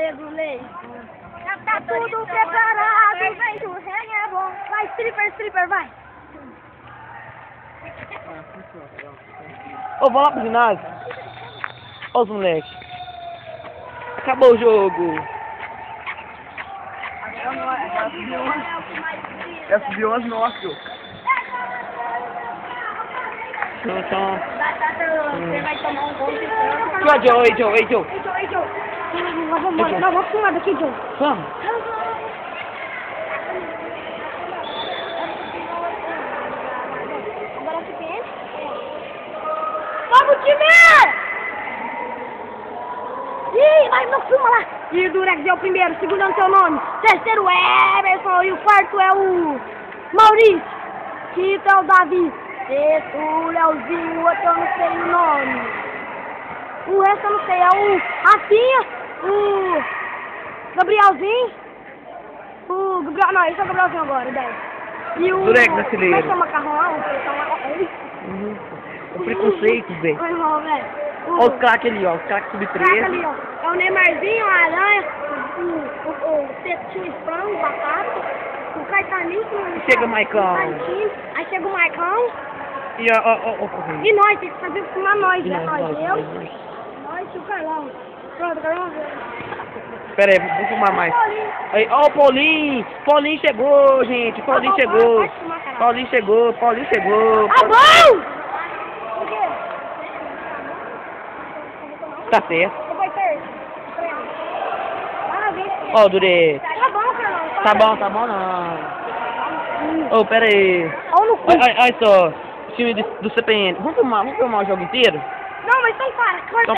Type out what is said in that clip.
Pedro Leite. Tá tudo preparado, vem, o reggae é bom. Vai, stripper, vai. Ô, vamos lá pro ginásio. Ó os moleques. Acabou o jogo. É subiu as nossas. Então. Você vai tomar um gol de campo. Ei, Joe. Ei, Joe. Não, vamos filmar daqui, Joe. Vamos. Agora que tem? Vamos, time! Ih, vai, não filma lá. E o Durex é o primeiro, segundo é o seu nome. Terceiro é Emerson e o quarto é o Maurício. Quinto é o Davi. Sexto, o Leozinho, o outro eu não sei o nome. O resto eu não sei, é o Rafinha, o Gabrielzinho, o Gabriel, não, esse é o Gabrielzinho agora, 10. E o... Durex Como é brasileiro. que é o macarrão? O preconceito, velho. Foi mal, velho. Ó os craques ali, ó. Os craques sub-13. Ali, ó. É o Neymarzinho, a Aranha, o Tetinho Frango, o Batata, o Caetaninho, Chega o Maicão. Aí chega o Maicão. E ó. E nós, tem que fazer filmar nós, E né? nós. Nós e o Carlão. Pronto, Carlão. Pera aí, vou filmar mais. Aí, ó o Paulinho. Paulinho chegou, gente. Paulinho chegou. Pode filmar, caralho. Paulinho chegou. Tá bom! O quê? Tá certo. Você vai ter? Maravilha. Ó, Durex. Tá bom, Carlão. Tá bom não. Ô, pera aí. Olha no cu. Olha só. O time do CPN. Vamos filmar o jogo inteiro? Não, mas então para. Corta.